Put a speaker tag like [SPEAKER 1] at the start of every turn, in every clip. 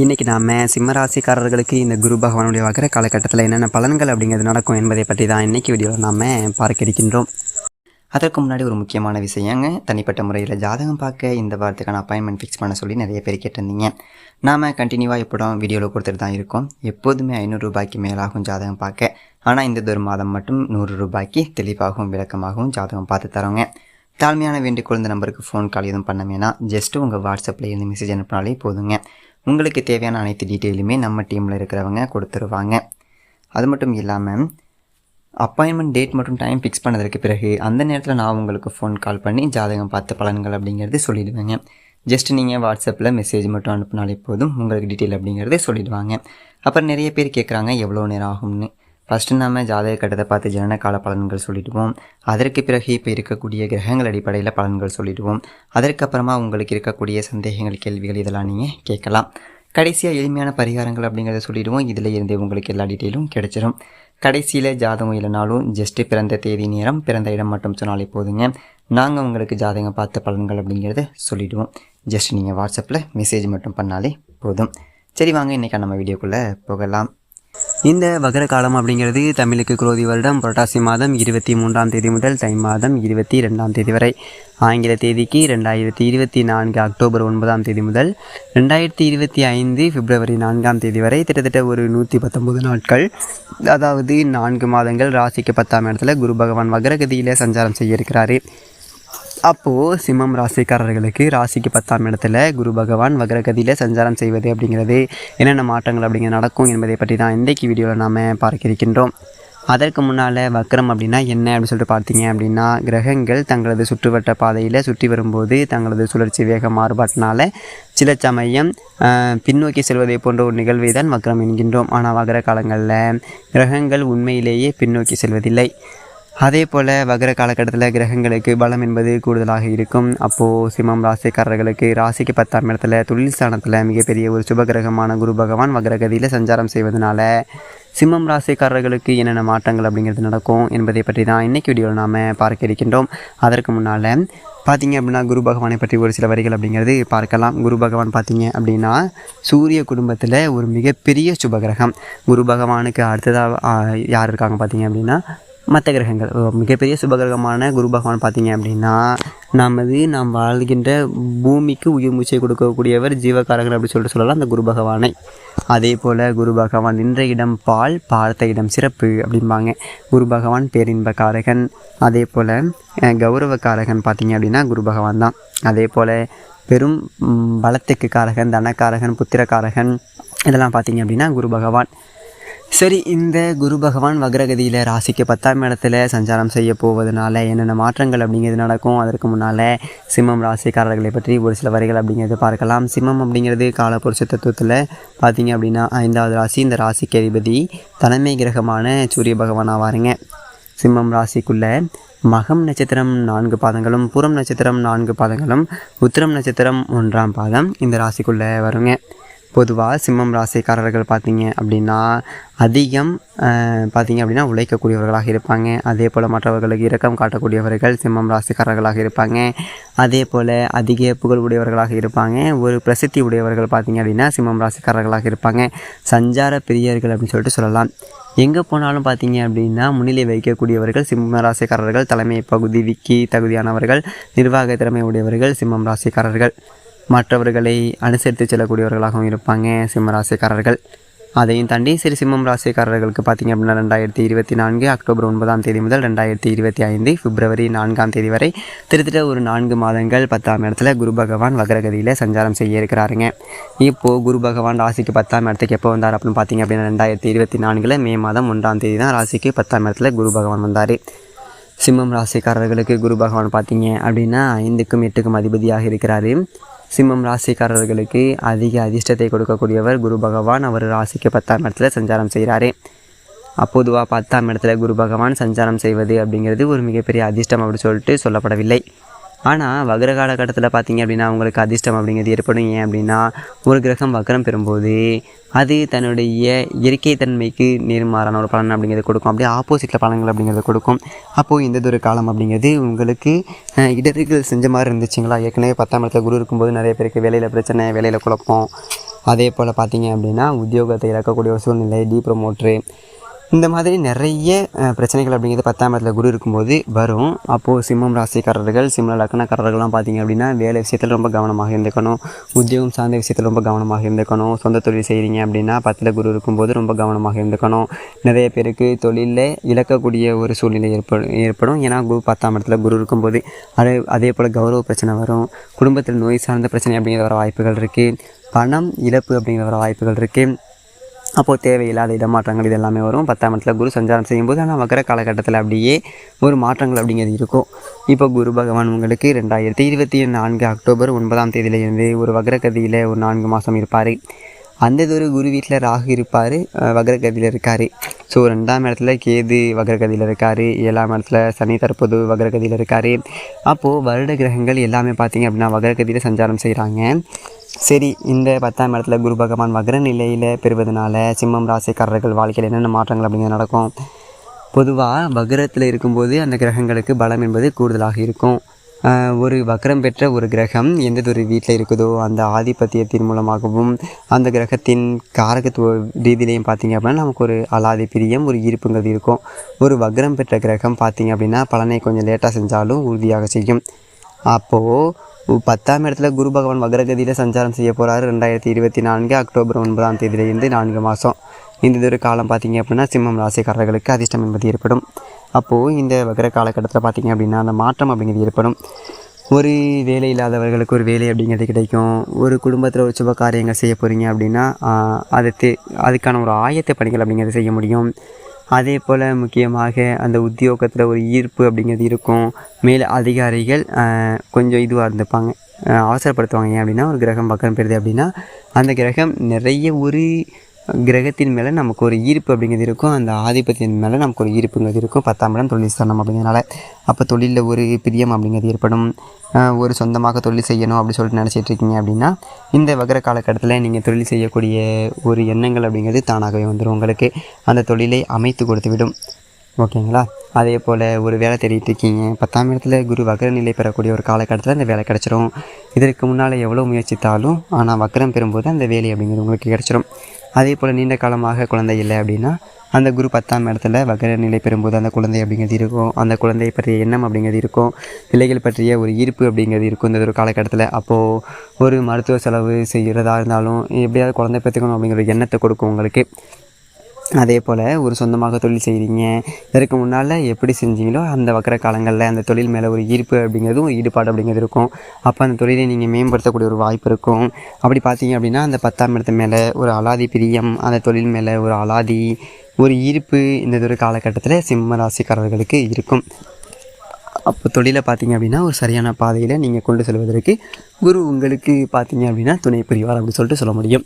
[SPEAKER 1] இன்றைக்கி நாம் சிம்மராசிக்காரர்களுக்கு இந்த குரு பகவானுடைய வகர காலகட்டத்தில் என்னென்ன பலன்கள் அப்படிங்கிறது நடக்கும் என்பதை பற்றி தான் இன்றைக்கி வீடியோவில் நாம் பார்க்க இருக்கின்றோம். அதற்கு முன்னாடி ஒரு முக்கியமான விஷயங்க, தனிப்பட்ட முறையில் ஜாதகம் பார்க்க இந்த வாரத்துக்கான அப்பாயின்மெண்ட் ஃபிக்ஸ் பண்ண சொல்லி நிறைய பேர் கேட்டிருந்தீங்க. நாம் கண்டினியூவாக எப்போதும் வீடியோவில் கொடுத்துட்டு தான் இருக்கோம். எப்போதுமே 500 ரூபாய்க்கு மேலாகும் ஜாதகம் பார்க்க. ஆனால் இந்த ஒரு மாதம் மட்டும் 100 ரூபாய்க்கு தெளிவாகவும் விளக்கமாகவும் ஜாதகம் பார்த்து தரோங்க. தாழ்மையான வேண்டிக்கொள் இந்த நம்பருக்கு ஃபோன் கால் எதுவும் பண்ண வேணாம். ஜஸ்ட்டு உங்கள் வாட்ஸ்அப்பில் இருந்து மெசேஜ் அனுப்பினாலே போதுங்க. உங்களுக்கு தேவையான அனைத்து டீட்டெயிலுமே நம்ம டீமில் இருக்கிறவங்க கொடுத்துருவாங்க. அது மட்டும் இல்லாமல் அப்பாயின்மெண்ட் டேட் மற்றும் டைம் ஃபிக்ஸ் பண்ணதற்கு பிறகு அந்த நேரத்தில் நான் உங்களுக்கு ஃபோன் கால் பண்ணி ஜாதகம் பார்த்த பலன்கள் அப்படிங்கிறது சொல்லிவிடுவேங்க. ஜஸ்ட் நீங்கள் வாட்ஸ்அப்பில் மெசேஜ் மட்டும் அனுப்பினாலே போதும், உங்களுக்கு டீட்டெயில் அப்படிங்கிறத சொல்லிவிடுவாங்க. அப்புறம் நிறைய பேர் கேட்குறாங்க எவ்வளோ நேரம் ஆகும்னு. ஃபஸ்ட்டு நம்ம ஜாதக கட்டத்தை பார்த்து ஜனன கால பலன்கள் சொல்லிவிடுவோம். அதற்கு பிறகு இப்போ இருக்கக்கூடிய கிரகங்கள் அடிப்படையில் பலன்கள் சொல்லிவிடுவோம். அதற்கப்புறமா உங்களுக்கு இருக்கக்கூடிய சந்தேகங்கள், கேள்விகள் இதெல்லாம் நீங்கள் கேட்கலாம். கடைசியாக எளிமையான பரிகாரங்கள் அப்படிங்கிறத சொல்லிவிடுவோம். இதில் இருந்து உங்களுக்கு எல்லா டீட்டெயிலும் கிடைச்சிடும். கடைசியில் ஜாதகம் இல்லைனாலும் ஜஸ்ட்டு பிறந்த தேதி, நேரம், பிறந்த இடம் மட்டும் சொன்னாலே போதுங்க. நாங்கள் உங்களுக்கு ஜாதகம் பார்த்த பலன்கள் அப்படிங்கிறத சொல்லிவிடுவோம். ஜஸ்ட் நீங்கள் வாட்ஸ்அப்பில் மெசேஜ் மட்டும் பண்ணாலே போதும். சரி, வாங்க இன்றைக்கி நம்ம வீடியோக்குள்ளே போகலாம். இந்த வகர காலம் அப்படிங்கிறது தமிழுக்கு குரோதி வருடம் புரட்டாசி மாதம் 23ஆம் தேதி முதல் தை மாதம் 22ஆம் தேதி வரை, ஆங்கில தேதிக்கு 2024 அக்டோபர் 9ஆம் தேதி முதல் 2025 பிப்ரவரி 4ஆம் தேதி வரை கிட்டத்தட்ட ஒரு 119 நாட்கள், அதாவது 4 மாதங்கள் ராசிக்கு 10ஆம் இடத்துல குரு பகவான் வகரகதியில் சஞ்சாரம் செய்ய இருக்கிறாரு. அப்போது சிம்மம் ராசிக்காரர்களுக்கு ராசிக்கு 10ஆம் இடத்துல குரு பகவான் வகரகதியில் சஞ்சாரம் செய்வது அப்படிங்கிறது என்னென்ன மாற்றங்கள் அப்படிங்கிறது நடக்கும் என்பதை பற்றி தான் இன்றைக்கி வீடியோவில் நாம் பார்க்க இருக்கின்றோம். அதற்கு முன்னால் வக்கரம் அப்படின்னா என்ன அப்படின்னு சொல்லிட்டு பார்த்தீங்க அப்படின்னா, கிரகங்கள் தங்களது சுற்றுவட்ட பாதையில் சுற்றி வரும்போது தங்களது சுழற்சி வேக மாறுபாட்டினால சில சமயம் பின்னோக்கி செல்வதை போன்ற ஒரு நிகழ்வை தான் வக்கரம் என்கின்றோம். ஆனால் வகர காலங்களில் கிரகங்கள் உண்மையிலேயே பின்னோக்கி செல்வதில்லை. அதே போல் வகர காலகட்டத்தில் கிரகங்களுக்கு பலம் என்பது கூடுதலாக இருக்கும். அப்போது சிம்மம் ராசிக்காரர்களுக்கு ராசிக்கு 10ஆம் இடத்துல தொழில் ஸ்தானத்தில் மிகப்பெரிய ஒரு சுபகிரகமான குரு பகவான் வகரகதியில் சஞ்சாரம் செய்வதனால சிம்மம் ராசிக்காரர்களுக்கு என்னென்ன மாற்றங்கள் அப்படிங்கிறது நடக்கும் என்பதை பற்றி தான் இன்றைக்கி வீடியோவில் நாம் பார்க்க இருக்கின்றோம். அதற்கு முன்னால் பார்த்திங்க அப்படின்னா குரு பகவானை பற்றி ஒரு சில வரிகள் அப்படிங்கிறது பார்க்கலாம். குரு பகவான் பார்த்திங்க அப்படின்னா சூரிய குடும்பத்தில் ஒரு மிகப்பெரிய சுபகிரகம். குரு பகவானுக்கு அடுத்ததாக யார் இருக்காங்க பார்த்திங்க அப்படின்னா மற்ற கிரகங்கள். மிகப்பெரிய சுபகிரகமான குரு பகவான் பார்த்திங்க அப்படின்னா நாம் வாழ்கின்ற பூமிக்கு உயிர் மூச்சை கொடுக்கக்கூடியவர், ஜீவகாரகர் அப்படி சொல்லிட்டு சொல்லலாம் அந்த குரு பகவானை. அதே போல் குரு பகவான் நின்ற இடம் பால், பார்த்த இடம் சிறப்பு அப்படிம்பாங்க. குரு பகவான் பேரின்பக்காரகன். அதே போல் கௌரவக்காரகன் பார்த்திங்க அப்படின்னா குரு பகவான் தான். அதே போல் பெரும் பலத்துக்கு காரகன், தனக்காரகன், புத்திரக்காரகன், இதெல்லாம் பார்த்திங்க அப்படின்னா குரு பகவான். சரி, இந்த குரு பகவான் வக்ரகதியில் ராசிக்கு 10ஆம் இடத்துல சஞ்சாரம் செய்ய போவதனால என்னென்ன மாற்றங்கள் அப்படிங்கிறது நடக்கும். அதற்கு முன்னால் சிம்மம் ராசிக்காரர்களை பற்றி ஒரு சில வரிகள் அப்படிங்கிறது பார்க்கலாம். சிம்மம் அப்படிங்கிறது காலபுருஷ தத்துவத்தில் பார்த்திங்க அப்படின்னா 5வது ராசி. இந்த ராசிக்கு அதிபதி தலைமை கிரகமான சூரிய பகவான் ஆவாருங்க. சிம்மம் ராசிக்குள்ளே மகம் நட்சத்திரம் 4 பாதங்களும், பூரம் நட்சத்திரம் 4 பாதங்களும், உத்திரம் நட்சத்திரம் 1ஆம் பாதம் இந்த ராசிக்குள்ளே வருங்க. பொதுவாக சிம்மம் ராசிக்காரர்கள் பார்த்திங்க அப்படின்னா அதிகம் பார்த்திங்க அப்படின்னா உழைக்கக்கூடியவர்களாக இருப்பாங்க. அதே போல் மற்றவர்களுக்கு இரக்கம் காட்டக்கூடியவர்கள் சிம்மம் ராசிக்காரர்களாக இருப்பாங்க. அதே போல் அதிக புகழ் உடையவர்களாக இருப்பாங்க. ஒரு பிரசித்தி உடையவர்கள் பார்த்திங்க அப்படின்னா சிம்மம் ராசிக்காரர்களாக இருப்பாங்க. சஞ்சார பிரியர்கள் அப்படின்னு சொல்லிட்டு சொல்லலாம். எங்கே போனாலும் பார்த்திங்க அப்படின்னா முன்னிலை வைக்கக்கூடியவர்கள் சிம்ம ராசிக்காரர்கள். தலைமை பகுதிக்கு தகுதியானவர்கள், நிர்வாக திறமை உடையவர்கள் சிம்மம் ராசிக்காரர்கள். மற்றவர்களை அனுசரித்து செல்லக்கூடியவர்களாகவும் இருப்பாங்க சிம்ம ராசிக்காரர்கள். அதையும் தாண்டி சரி, சிம்மம் ராசிக்காரர்களுக்கு பார்த்திங்க அப்படின்னா 2024 அக்டோபர் 9ஆம் தேதி முதல் 2025 பிப்ரவரி 4ஆம் தேதி வரை திருத்திட்ட ஒரு 4 மாதங்கள் 10ஆம் இடத்துல குரு பகவான் வக்ரகதியில் சஞ்சாரம் செய்ய இருக்கிறாருங்க. இப்போது குரு பகவான் ராசிக்கு 10ஆம் இடத்துக்கு எப்போ வந்தார் அப்படின்னு பார்த்திங்க அப்படின்னா 2024 மே மாதம் 1ஆம் தேதி தான் ராசிக்கு 10ஆம் இடத்துல குரு பகவான் வந்தார். சிம்மம் ராசிக்காரர்களுக்கு குரு பகவான் பார்த்திங்க அப்படின்னா 5க்கும் 8க்கும் அதிபதியாக இருக்கிறாரு. சிம்மம் ராசிக்காரர்களுக்கு அதிக அதிர்ஷ்டத்தை கொடுக்கக்கூடியவர் குரு பகவான். அவர் ராசிக்கு 10ஆம் இடத்துல சஞ்சாரம் செய்கிறாரு. அப்போதுவாக 10ஆம் இடத்துல குரு பகவான் சஞ்சாரம் செய்வது அப்படிங்கிறது ஒரு மிகப்பெரிய அதிர்ஷ்டம் அப்படி சொல்லிட்டு சொல்லப்படவில்லை. ஆனால் வக்ர காலகட்டத்தில் பார்த்திங்க அப்படின்னா உங்களுக்கு அதிர்ஷ்டம் அப்படிங்கிறது ஏற்படும். ஏன் அப்படின்னா ஒரு கிரகம் வக்ரம் பெறும்போது அது தன்னுடைய இயற்கை தன்மைக்கு நேர்மாறான ஒரு பலன் அப்படிங்கிறது கொடுக்கும். அப்படியே ஆப்போசிட்டில் பலன்கள் அப்படிங்கிறது கொடுக்கும். அப்போது இந்த ஒரு காலம் அப்படிங்கிறது உங்களுக்கு இடர்கள் செஞ்ச மாதிரி இருந்துச்சுங்களா? ஏற்கனவே 10ஆம் இடத்துல குரு இருக்கும்போது நிறைய பேருக்கு வேலையில் பிரச்சனை, வேலையில் குழப்பம், அதே போல் பார்த்தீங்க அப்படின்னா உத்தியோகத்தை இழக்கக்கூடிய ஒரு சூழ்நிலை, டீப்ரமோட்ரு, இந்த மாதிரி நிறைய பிரச்சனைகள் அப்படிங்கிறது 10ஆம் இடத்துல குரு இருக்கும்போது வரும். அப்போது சிம்மம் ராசிக்காரர்கள், சிம்ம லக்னக்காரர்கள்லாம் பார்த்தீங்க அப்படின்னா வேலை விஷயத்தில் ரொம்ப கவனமாக இருந்துக்கணும். உத்தியோகம் சார்ந்த விஷயத்தில் ரொம்ப கவனமாக இருந்துக்கணும். சொந்த தொழில் செய்கிறீங்க அப்படின்னா 10ல் குரு இருக்கும்போது ரொம்ப கவனமாக இருந்துக்கணும். நிறைய பேருக்கு தொழிலில் இழக்கக்கூடிய ஒரு சூழ்நிலை ஏற்படும். ஏன்னா 10ஆம் இடத்துல குரு இருக்கும்போது அதே போல் கௌரவ பிரச்சனை வரும். குடும்பத்தில் நோய் சார்ந்த பிரச்சனை அப்படிங்கிற வர வாய்ப்புகள் இருக்குது. பணம் இழப்பு அப்படிங்கிற வர வாய்ப்புகள் இருக்குது. அப்போது தேவையில்லாத இடமாற்றங்கள் இது எல்லாமே வரும் 10ஆம் இடத்துல குரு சஞ்சாரம் செய்யும்போது. ஆனால் வக்கர காலகட்டத்தில் அப்படியே ஒரு மாற்றங்கள் அப்படிங்கிறது இருக்கும். இப்போ குரு பகவான் உங்களுக்கு 2024 அக்டோபர் 9ஆம் தேதியிலேருந்து ஒரு வக்ரகதியில் ஒரு 4 மாதம் இருப்பார். அந்த ஒரு குரு வீட்டில் ராகு இருப்பார், வக்ரகதியில் இருக்கார். ஸோ 2ஆம் இடத்துல கேது வக்ரகதியில் இருக்கார், 7ஆம் இடத்துல சனி தற்போது வக்ரகதியில் இருக்கார். அப்போது வருட கிரகங்கள் எல்லாமே பார்த்திங்க அப்படின்னா வக்ரகதியில் சஞ்சாரம் செய்கிறாங்க. சரி, இந்த 10ஆம் இடத்துல குரு பகவான் வக்ர நிலையில் பெறுவதனால சிம்மம் ராசிக்காரர்கள் வாழ்க்கையில் என்னென்ன மாற்றங்கள் அப்படிங்கிறது நடக்கும்? பொதுவாக வக்ரத்தில் இருக்கும்போது அந்த கிரகங்களுக்கு பலம் என்பது கூடுதலாக இருக்கும். ஒரு வக்ரம் பெற்ற ஒரு கிரகம் எந்த ஒரு வீட்டில் இருக்குதோ அந்த ஆதிபத்தியத்தின் மூலமாகவும் அந்த கிரகத்தின் காரகத்துவ ரீதியிலையும் பார்த்திங்க அப்படின்னா நமக்கு ஒரு அலாதி பிரியம், ஒரு ஈர்ப்புங்கிறது இருக்கும். ஒரு வக்ரம் பெற்ற கிரகம் பார்த்திங்க அப்படின்னா பலனை கொஞ்சம் லேட்டாக செஞ்சாலும் உறுதியாக செய்யும். அப்போது 10ஆம் இடத்துல குரு பகவான் வக்ரகதியில் சஞ்சாரம் செய்ய போகிறாரு 2024 அக்டோபர் 9ஆம் தேதியிலேருந்து 4 மாதம். இந்த ஒரு காலம் பார்த்திங்க அப்படின்னா சிம்மம் ராசிக்காரர்களுக்கு அதிர்ஷ்டம் என்பது ஏற்படும். அப்போது இந்த வக்ர காலகட்டத்தில் பார்த்திங்க அப்படின்னா அந்த மாற்றம் அப்படிங்கிறது ஏற்படும். ஒரு வேலை இல்லாதவர்களுக்கு ஒரு வேலை அப்படிங்கிறது கிடைக்கும். ஒரு குடும்பத்தில் ஒரு சுப காரியங்கள் செய்ய போகிறீங்க அப்படின்னா அதுக்கான ஒரு ஆயத்த பணிகள் அப்படிங்கிறது செய்ய முடியும். அதே போல் முக்கியமாக அந்த உத்தியோகத்தில் ஒரு ஈர்ப்பு அப்படிங்கிறது இருக்கும். மேலே அதிகாரிகள் கொஞ்சம் இதுவாக இருந்துப்பாங்க, அவசரப்படுத்துவாங்க. ஏன் அப்படின்னா ஒரு கிரகம் பக்கம் பெறுது அப்படின்னா அந்த கிரகம் நிறைய ஒரு கிரகத்தின் மேலே நமக்கு ஒரு ஈர்ப்பு அப்படிங்கிறது இருக்கும். அந்த ஆதிபத்தியத்தின் மேலே நமக்கு ஒரு ஈர்ப்புங்கிறது இருக்கும். 10ஆம் இடம் தொழில் ஸ்தானம் அப்படிங்கிறனால அப்போ தொழிலில் ஒரு பிரியம் அப்படிங்கிறது ஏற்படும். ஒரு சொந்தமாக தொழில் செய்யணும் அப்படி சொல்லிட்டு நினச்சிட்டு இருக்கீங்க அப்படின்னா இந்த வக்ர காலகட்டத்தில் நீங்கள் தொழில் செய்யக்கூடிய ஒரு எண்ணங்கள் அப்படிங்கிறது தானாகவே வந்துடும். உங்களுக்கு அந்த தொழிலை அமைத்து கொடுத்து விடும். ஓகேங்களா? அதே போல் ஒரு வேலை தேடிட்டு இருக்கீங்க, 10ஆம் இடத்துல குரு வக்ர நிலை பெறக்கூடிய ஒரு காலகட்டத்தில் அந்த வேலை கிடச்சிரும். இதற்கு முன்னால் எவ்வளோ முயற்சித்தாலும் ஆனால் வக்ரம் பெறும்போது அந்த வேலை அப்படிங்கிறது உங்களுக்கு கிடச்சிரும். அதே போல் நீண்ட காலமாக குழந்தை இல்லை அப்படின்னா அந்த குரு 10ஆம் இடத்துல வக்ர நிலை பெறும்போது அந்த குழந்தை அப்படிங்கிறது இருக்கும். அந்த குழந்தையை பற்றிய எண்ணம் அப்படிங்கிறது இருக்கும். பிள்ளைகள் பற்றிய ஒரு ஈர்ப்பு அப்படிங்கிறது இருக்கும் இந்த ஒரு காலகட்டத்தில். அப்போது ஒரு மருத்துவ செலவு செய்கிறதா இருந்தாலும் எப்படியாவது குழந்தை பெற்றுக்கணும் அப்படிங்கிற ஒரு எண்ணத்தை கொடுக்கும் உங்களுக்கு. அதே போல் ஒரு சொந்தமாக தொழில் செய்கிறீங்க, இதற்கு முன்னால் எப்படி செஞ்சீங்களோ அந்த வக்ர காலங்களில் அந்த தொழில் மேலே ஒரு ஈர்ப்பு அப்படிங்கிறது ஒரு ஈடுபாடு அப்படிங்கிறது இருக்கும். அப்போ அந்த தொழிலை நீங்கள் மேம்படுத்தக்கூடிய ஒரு வாய்ப்பு இருக்கும். அப்படி பார்த்தீங்க அப்படின்னா அந்த 10ஆம் இடத்து மேலே ஒரு அலாதி பிரியம், அந்த தொழில் மேலே ஒரு அலாதி ஒரு ஈர்ப்பு இந்த ஒரு காலகட்டத்தில் சிம்ம ராசிக்காரர்களுக்கு இருக்கும். அப்போ தொழிலை பார்த்தீங்க அப்படின்னா ஒரு சரியான பாதையில் நீங்கள் கொண்டு செல்வதற்கு குரு உங்களுக்கு பார்த்தீங்க அப்படின்னா துணை புரிவார் அப்படின்னு சொல்லிட்டு சொல்ல முடியும்.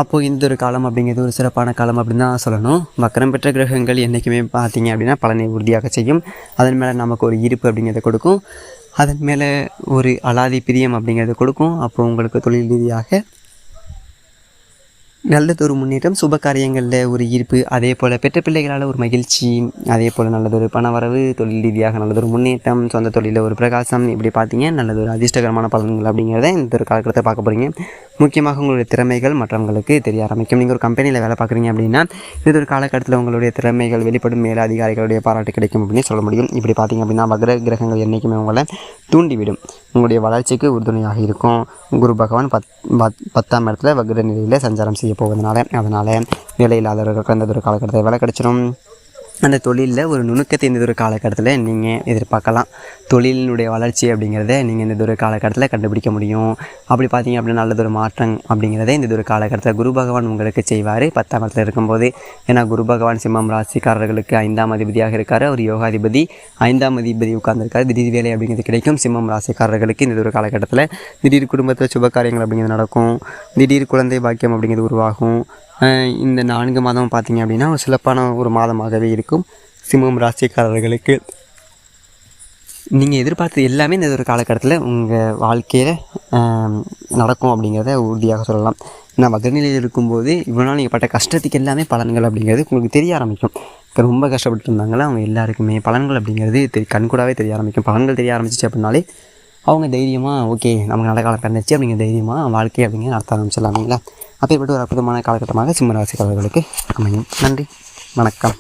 [SPEAKER 1] அப்போது இந்த ஒரு காலம் அப்படிங்கிறது ஒரு சிறப்பான காலம் அப்படின்னு தான் சொல்லணும். வக்ரம் பெற்ற கிரகங்கள் என்றைக்குமே பார்த்தீங்க அப்படின்னா பலனை உறுதியாக செய்யும். அதன் மேலே நமக்கு ஒரு ஈர்ப்பு அப்படிங்கிறத கொடுக்கும். அதன் மேலே ஒரு அலாதி பிரியம் அப்படிங்கிறத கொடுக்கும். அப்போது உங்களுக்கு தொழில் ரீதியாக நல்லதொரு முன்னேற்றம், சுப காரியங்களில் ஒரு ஈர்ப்பு, அதே போல் பெற்ற பிள்ளைகளால் ஒரு மகிழ்ச்சி, அதே போல் நல்லதொரு பணவரவு, தொழில் ரீதியாக நல்லதொரு முன்னேற்றம், சொந்த தொழிலில் ஒரு பிரகாசம், இப்படி பார்த்தீங்க நல்லதொரு அதிர்ஷ்டகரமான பலன்கள் அப்படிங்கிறத இந்த ஒரு காலகட்டத்தை பார்க்க போகிறீங்க. முக்கியமாக உங்களுடைய திறமைகள் மற்றவங்களுக்கு தெரிய ஆரம்பிக்கும். நீங்கள் ஒரு கம்பெனியில் வேலை பார்க்குறீங்க அப்படின்னா இது ஒரு காலகட்டத்தில் உங்களுடைய திறமைகள் வெளிப்படும், மேலே அதிகாரிகளுடைய பாராட்டு கிடைக்கும் அப்படின்னு சொல்ல முடியும். இப்படி பார்த்தீங்க அப்படின்னா வக்ர கிரகங்கள் என்றைக்குமே உங்களை தூண்டிவிடும், உங்களுடைய வளர்ச்சிக்கு உறுதுணையாக இருக்கும். குரு பகவான் 10ஆம் இடத்துல வக்ர நிலையில் சஞ்சாரம் செய்ய போவதனால அதனால் வேலை இல்லாதவர்களுக்கு அந்த ஒரு காலகட்டத்தில் வேலை கிடச்சிடும். அந்த தொழிலில் ஒரு நுணுக்கத்தை இந்த ஒரு காலகட்டத்தில் நீங்கள் எதிர்பார்க்கலாம். தொழிலினுடைய வளர்ச்சி அப்படிங்கிறத நீங்கள் இந்த ஒரு காலகட்டத்தில் கண்டுபிடிக்க முடியும். அப்படி பார்த்தீங்க அப்படின்னா நல்லதொரு மாற்றம் அப்படிங்கிறத இந்த ஒரு காலகட்டத்தில் குரு பகவான் உங்களுக்கு செய்வார் 10ஆம் இடத்துல இருக்கும்போது. ஏன்னா குரு பகவான் சிம்மம் ராசிக்காரர்களுக்கு 5ஆம் அதிபதியாக இருக்கார். அவர் யோகாதிபதி, 5ஆம் அதிபதி உட்கார்ந்துருக்காரு. திடீர் வேலை அப்படிங்கிறது கிடைக்கும் சிம்மம் ராசிக்காரர்களுக்கு இந்த ஒரு காலகட்டத்தில். திடீர் குடும்பத்தில் சுப காரியங்கள் அப்படிங்கிறது நடக்கும். திடீர் குழந்தை பாக்கியம் அப்படிங்கிறது உருவாகும். இந்த 4 மாதம் பார்த்திங்க அப்படின்னா ஒரு சிறப்பான ஒரு மாதமாகவே இருக்கும் சிம்மம் ராசிக்காரர்களுக்கு. நீங்கள் எதிர்பார்த்தது எல்லாமே இந்த ஒரு காலகட்டத்தில் உங்கள் வாழ்க்கையில் நடக்கும் அப்படிங்கிறத உறுதியாக சொல்லலாம். நான் வக்ரநிலையில் இருக்கும்போது இவ்வளோ நாள் நீங்கள் பட்ட கஷ்டத்துக்கு எல்லாமே பலன்கள் அப்படிங்கிறது உங்களுக்கு தெரிய ஆரம்பிக்கும். ரொம்ப கஷ்டப்பட்டு இருந்தாங்களா அவங்க எல்லாருக்குமே பலன்கள் அப்படிங்கிறது கண்கூடாவே தெரிய ஆரம்பிக்கும். பலன்கள் தெரிய ஆரம்பிச்சிச்சு அப்படின்னாலே அவங்க தைரியமாக ஓகே நமக்கு நல்ல காலம் பிறந்துச்சு அப்படிங்கிற தைரியமாக வாழ்க்கை அப்படிங்கிற நடத்த ஆரம்பிச்சிடலாம் இல்லைங்களா. அப்பேற்பட்ட ஒரு அற்புதமான காலகட்டமாக சிம்ம ராசிக்காரர்களுக்கு அமையும். நன்றி, வணக்கம்.